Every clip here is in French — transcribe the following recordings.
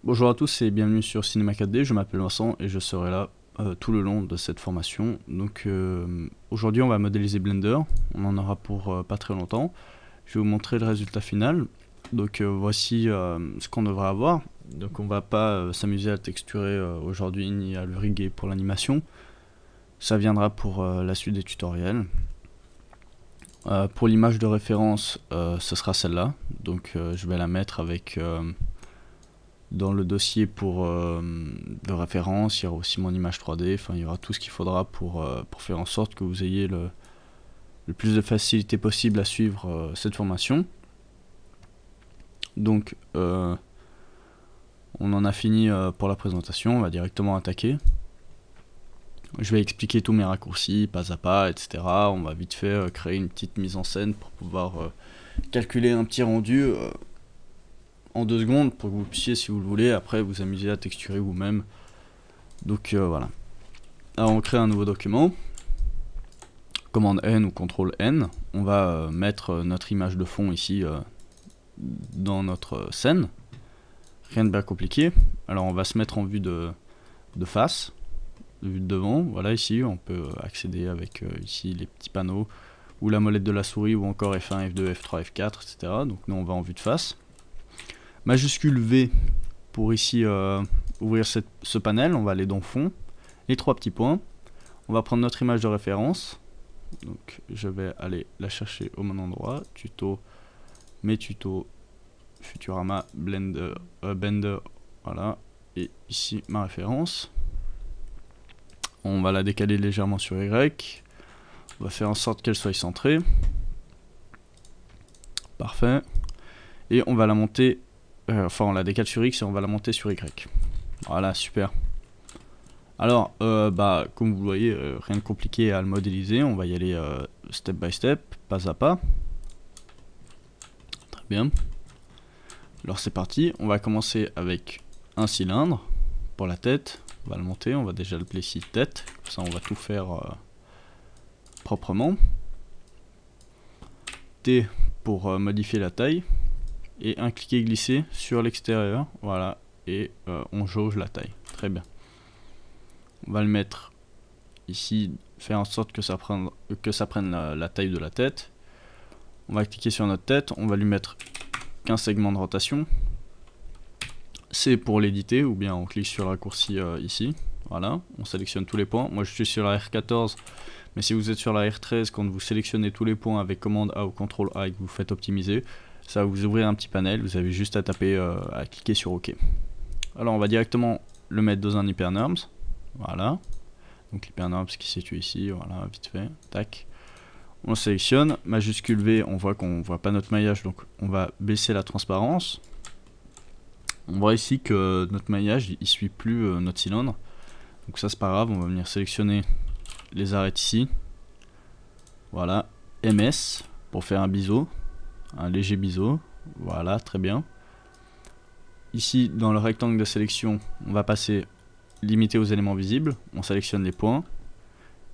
Bonjour à tous et bienvenue sur Cinema 4D, je m'appelle Vincent et je serai là tout le long de cette formation. Donc aujourd'hui on va modéliser Blender, on en aura pour pas très longtemps. Je vais vous montrer le résultat final. Donc voici ce qu'on devrait avoir. Donc on va pas s'amuser à texturer aujourd'hui ni à le riguer pour l'animation. Ça viendra pour la suite des tutoriels. Pour l'image de référence, ce sera celle-là. Donc je vais la mettre avec... dans le dossier pour de référence, il y aura aussi mon image 3D, enfin il y aura tout ce qu'il faudra pour faire en sorte que vous ayez le plus de facilité possible à suivre cette formation. Donc on en a fini pour la présentation, on va directement attaquer. Je vais expliquer tous mes raccourcis, pas à pas, etc. On va vite fait créer une petite mise en scène pour pouvoir calculer un petit rendu en 2 secondes pour que vous puissiez, si vous le voulez, après vous amuser à texturer vous-même. Donc voilà. Alors on crée un nouveau document. Commande N ou CTRL N. On va mettre notre image de fond ici dans notre scène. Rien de bien compliqué. Alors on va se mettre en vue de face, de vue de devant. Voilà, ici on peut accéder avec ici les petits panneaux ou la molette de la souris ou encore F1, F2, F3, F4, etc. Donc nous on va en vue de face. Majuscule V pour ici ouvrir ce panel. On va aller dans fond. Les 3 petits points. On va prendre notre image de référence. Donc je vais aller la chercher au même endroit. Tuto, mes tutos, Futurama, Blender, Bender, voilà. Et ici ma référence. On va la décaler légèrement sur Y. On va faire en sorte qu'elle soit centrée. Parfait. Et on va la monter, enfin on la décale sur X et on va la monter sur Y. Voilà, super. Alors, comme vous le voyez, rien de compliqué à le modéliser. On va y aller step by step, pas à pas. Très bien. Alors c'est parti. On va commencer avec un cylindre pour la tête. On va le monter. On va déjà le placer ici tête. Comme ça, on va tout faire proprement. T pour modifier la taille. Et un cliquer glisser sur l'extérieur. Voilà. Et on jauge la taille. Très bien. On va le mettre ici, faire en sorte que ça prenne la taille de la tête. On va cliquer sur notre tête, on va lui mettre qu'un segment de rotation. C pour l'éditer, ou bien on clique sur le raccourci ici. Voilà, on sélectionne tous les points. Moi je suis sur la R14, mais si vous êtes sur la R13, quand vous sélectionnez tous les points avec commande A ou CTRL A et que vous faites optimiser, ça va vous ouvrir un petit panel, vous avez juste à taper, à cliquer sur OK. Alors on va directement le mettre dans un hypernorms. Voilà. Donc l'hypernorms qui se situe ici, voilà, vite fait, tac. On sélectionne, majuscule V, on voit qu'on voit pas notre maillage, donc on va baisser la transparence. On voit ici que notre maillage, il suit plus notre cylindre. Donc ça c'est pas grave, on va venir sélectionner les arêtes ici. Voilà, MS, pour faire un biseau, un léger biseau, voilà, très bien. Ici, dans le rectangle de sélection, on va passer limité aux éléments visibles, on sélectionne les points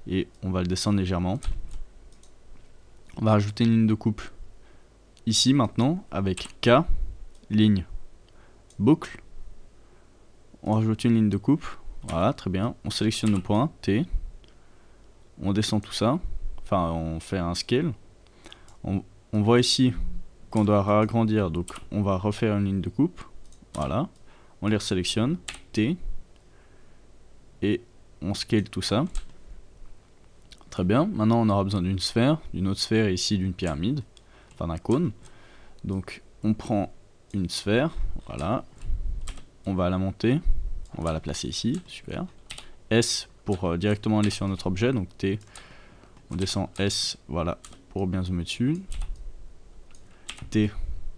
et on va le descendre légèrement. On va rajouter une ligne de coupe ici maintenant avec K, ligne, boucle. On rajoute une ligne de coupe, voilà, très bien. On sélectionne nos points, T, on descend tout ça, enfin on fait un scale. On voit ici qu'on doit agrandir, donc on va refaire une ligne de coupe, voilà. On les resélectionne, T, et on scale tout ça. Très bien, maintenant on aura besoin d'une sphère, d'une autre sphère et ici d'une pyramide, enfin d'un cône. Donc on prend une sphère, voilà, on va la monter, on va la placer ici, super. S pour directement aller sur notre objet, donc T, on descend S, voilà, pour bien zoomer dessus. T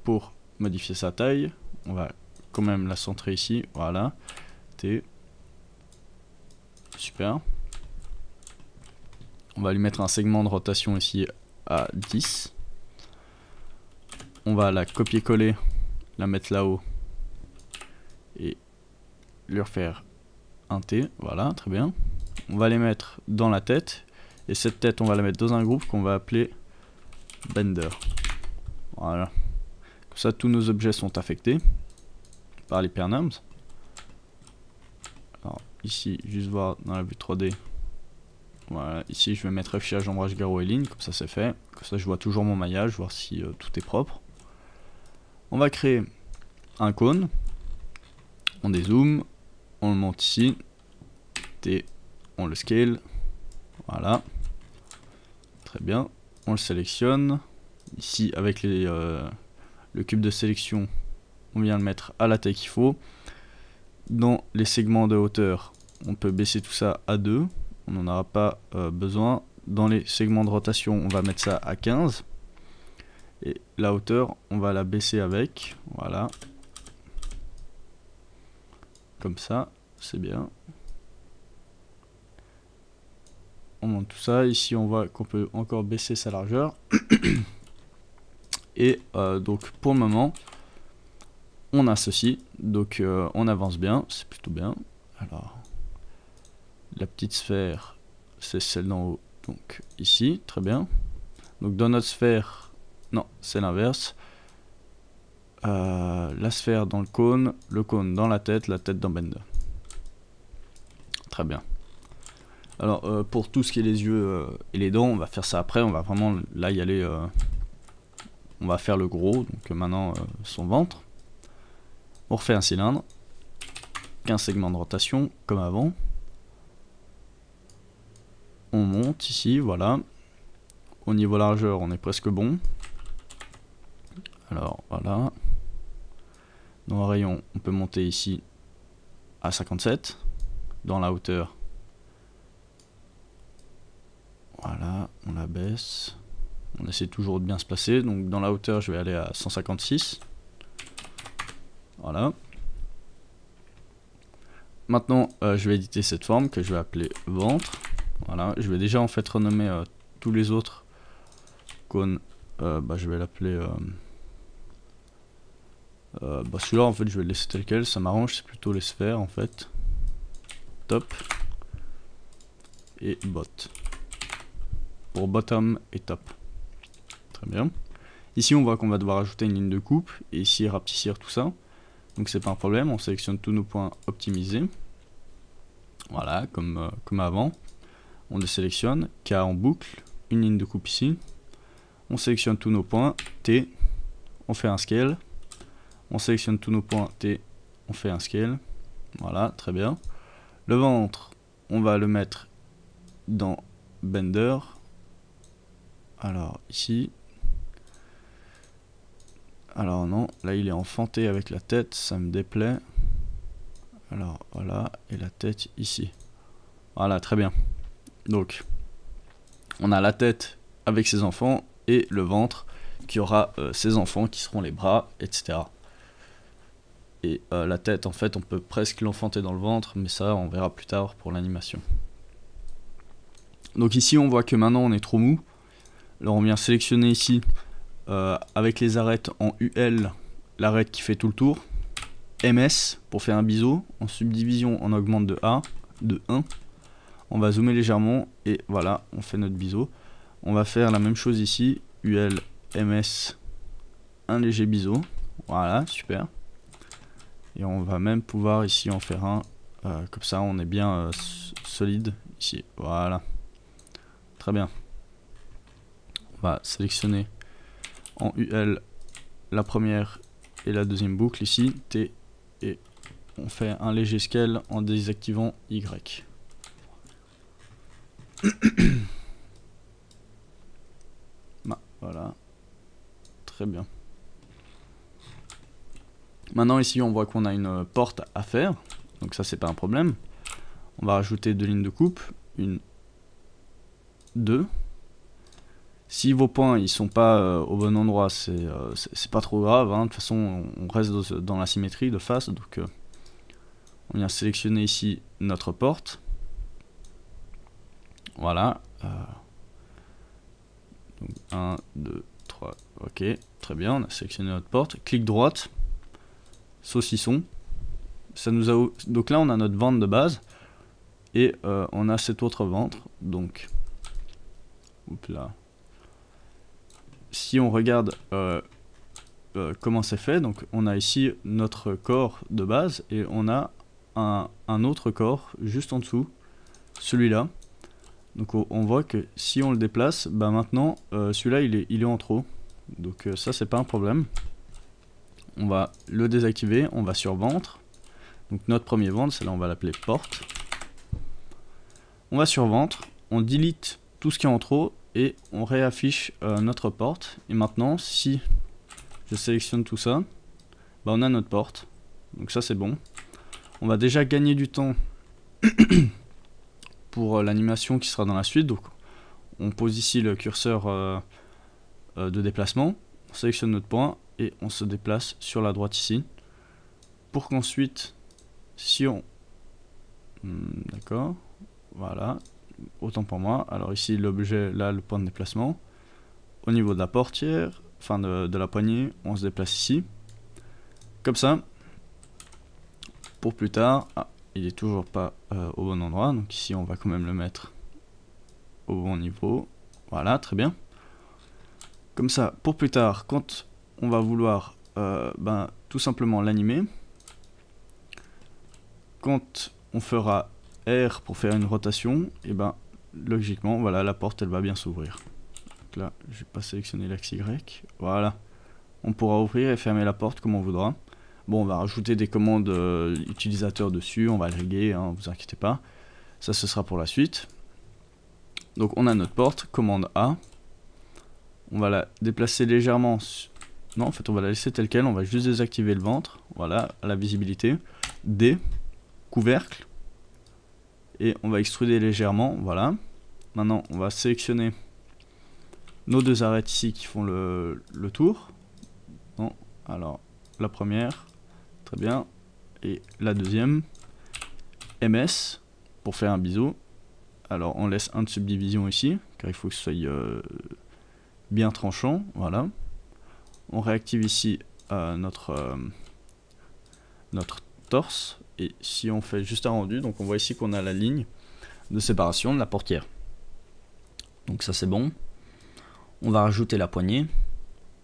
pour modifier sa taille, on va quand même la centrer ici, voilà, T, super. On va lui mettre un segment de rotation ici à 10. On va la copier-coller, la mettre là-haut et lui refaire un T, voilà, très bien. On va les mettre dans la tête et cette tête on va la mettre dans un groupe qu'on va appeler Bender. Voilà. Comme ça tous nos objets sont affectés par l'hypernorms. ici, juste voir dans la vue 3D. Voilà, ici je vais mettre affichage, ombrage, garrot et ligne, comme ça c'est fait. Comme ça je vois toujours mon maillage, voir si tout est propre. On va créer un cône. On dézoome, on le monte ici. T, on le scale. Voilà. Très bien. On le sélectionne. Ici avec le cube de sélection, on vient le mettre à la taille qu'il faut. Dans les segments de hauteur, on peut baisser tout ça à 2. On n'en aura pas besoin. Dans les segments de rotation, on va mettre ça à 15. Et la hauteur, on va la baisser avec. Voilà. Comme ça, c'est bien. On monte tout ça. Ici, on voit qu'on peut encore baisser sa largeur. Et donc, pour le moment, on a ceci. Donc, on avance bien. C'est plutôt bien. Alors, la petite sphère, c'est celle d'en haut. Donc, ici, très bien. Donc, dans notre sphère, non, c'est l'inverse. La sphère dans le cône dans la tête dans Blender. Très bien. Alors pour tout ce qui est les yeux et les dents, on va faire ça après, on va vraiment là y aller, on va faire le gros, donc maintenant son ventre. On refait un cylindre, 15 segments de rotation comme avant. On monte ici, voilà. Au niveau largeur, on est presque bon. Alors voilà. Dans le rayon, on peut monter ici à 57. Dans la hauteur, voilà, on la baisse. On essaie toujours de bien se placer. Donc dans la hauteur, je vais aller à 156. Voilà. Maintenant, je vais éditer cette forme que je vais appeler ventre. Voilà. Je vais déjà en fait renommer tous les autres cônes. Je vais l'appeler... celui-là, en fait, je vais le laisser tel quel. Ça m'arrange, c'est plutôt les sphères, en fait. Top. Et bot. Pour bottom et top. Très bien. Ici, on voit qu'on va devoir ajouter une ligne de coupe. Et ici, rapetissir tout ça. Donc, c'est pas un problème. On sélectionne tous nos points optimisés. Voilà, comme avant. On les sélectionne. K en boucle. Une ligne de coupe ici. On sélectionne tous nos points. T. On fait un scale. On sélectionne tous nos points. T. On fait un scale. Voilà, très bien. Le ventre, on va le mettre dans Blender. Alors, ici. Alors non, là il est enfanté avec la tête, ça me déplaît. Alors voilà, et la tête ici. Voilà, très bien. Donc, on a la tête avec ses enfants et le ventre qui aura ses enfants qui seront les bras, etc. Et la tête, en fait, on peut presque l'enfanter dans le ventre, mais ça, on verra plus tard pour l'animation. Donc ici, on voit que maintenant, on est trop mou. Alors on vient sélectionner ici, avec les arêtes en UL, l'arête qui fait tout le tour. MS pour faire un biseau. En subdivision, on augmente de 1. On va zoomer légèrement et voilà, on fait notre biseau. On va faire la même chose ici. UL, MS, un léger biseau. Voilà, super. Et on va même pouvoir ici en faire un. Comme ça, on est bien solide ici. Voilà. Très bien. On va sélectionner en UL la première et la deuxième boucle ici. T. Et on fait un léger scale en désactivant Y. Voilà. Très bien. Maintenant ici on voit qu'on a une porte à faire. Donc ça c'est pas un problème. On va rajouter deux lignes de coupe. Une, deux. Si vos points ils sont pas au bon endroit, c'est pas trop grave. Hein. De toute façon on reste dans la symétrie de face. Donc on vient sélectionner ici notre porte. Voilà. Donc 1, 2, 3. Ok, très bien. On a sélectionné notre porte. Clic droite. Saucisson. Ça nous a... Donc là on a notre ventre de base. Et on a cet autre ventre. Donc... Hop là. Si on regarde comment c'est fait, donc on a ici notre corps de base et on a un autre corps juste en dessous, celui-là. Donc on voit que si on le déplace, bah maintenant celui-là il est en trop. Donc ça c'est pas un problème. On va le désactiver, on va sur ventre. Donc notre premier ventre, celle-là on va l'appeler porte. On va sur ventre, on delete tout ce qui est en trop et on réaffiche notre porte. Et maintenant si je sélectionne tout ça, bah on a notre porte. Donc ça c'est bon. On va déjà gagner du temps pour l'animation qui sera dans la suite. Donc on pose ici le curseur de déplacement, on sélectionne notre point et on se déplace sur la droite ici. Pour qu'ensuite, si on... D'accord, voilà, autant pour moi. Alors ici l'objet, là le point de déplacement. Au niveau de la portière, enfin de la poignée, on se déplace ici. Comme ça. Pour plus tard, il est toujours pas au bon endroit, donc ici on va quand même le mettre au bon niveau. Voilà, très bien. Comme ça, pour plus tard, quand on va vouloir tout simplement l'animer, quand on fera R pour faire une rotation, et ben logiquement, voilà, la porte elle va bien s'ouvrir. Donc là, je vais pas sélectionner l'axe Y. Voilà, on pourra ouvrir et fermer la porte comme on voudra. Bon, on va rajouter des commandes utilisateurs dessus, on va le régler, hein, vous inquiétez pas. Ça, ce sera pour la suite. Donc on a notre porte, commande A. On va la déplacer légèrement. Non, en fait, on va la laisser telle quelle, on va juste désactiver le ventre. Voilà, à la visibilité. D, couvercle. Et on va extruder légèrement, voilà. Maintenant, on va sélectionner nos deux arêtes ici qui font le tour. Bon, alors, la première... Très bien. Et la deuxième, MS, pour faire un biseau. Alors on laisse un de subdivision ici, car il faut que ce soit bien tranchant. Voilà. On réactive ici notre torse. Et si on fait juste un rendu, donc on voit ici qu'on a la ligne de séparation de la portière. Donc ça c'est bon. On va rajouter la poignée.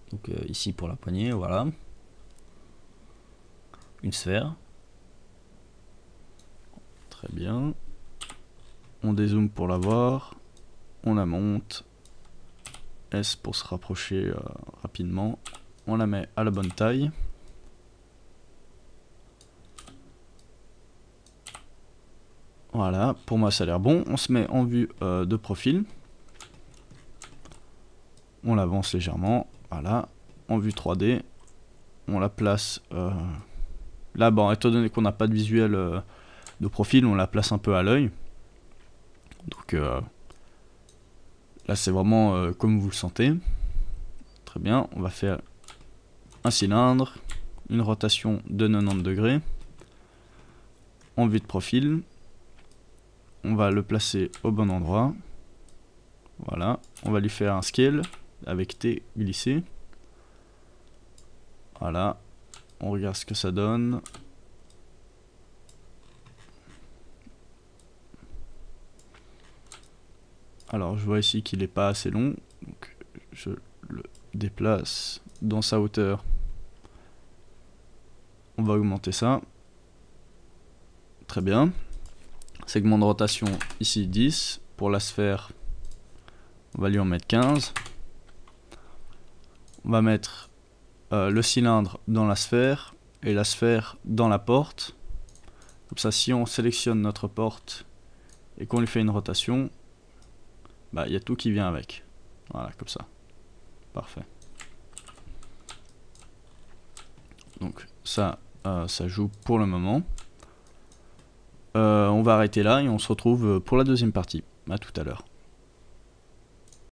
Donc ici pour la poignée, voilà. Une sphère. Très bien. On dézoome pour la voir. On la monte. S pour se rapprocher rapidement. On la met à la bonne taille. Voilà, pour moi ça a l'air bon. On se met en vue de profil. On l'avance légèrement. Voilà, en vue 3D. On la place... Là, bon, étant donné qu'on n'a pas de visuel de profil, on la place un peu à l'œil. Donc là, c'est vraiment comme vous le sentez. Très bien, on va faire un cylindre, une rotation de 90 degrés. En vue de profil, on va le placer au bon endroit. Voilà, on va lui faire un scale avec T glissé. Voilà, on regarde ce que ça donne. Alors je vois ici qu'il n'est pas assez long, donc je le déplace dans sa hauteur. On va augmenter ça. Très bien. Segment de rotation ici 10. Pour la sphère, on va lui en mettre 15. On va mettre le cylindre dans la sphère et la sphère dans la porte. Comme ça, si on sélectionne notre porte et qu'on lui fait une rotation, bah, y a tout qui vient avec. Voilà, comme ça. Parfait. Donc ça, ça joue pour le moment. On va arrêter là et on se retrouve pour la deuxième partie. À tout à l'heure.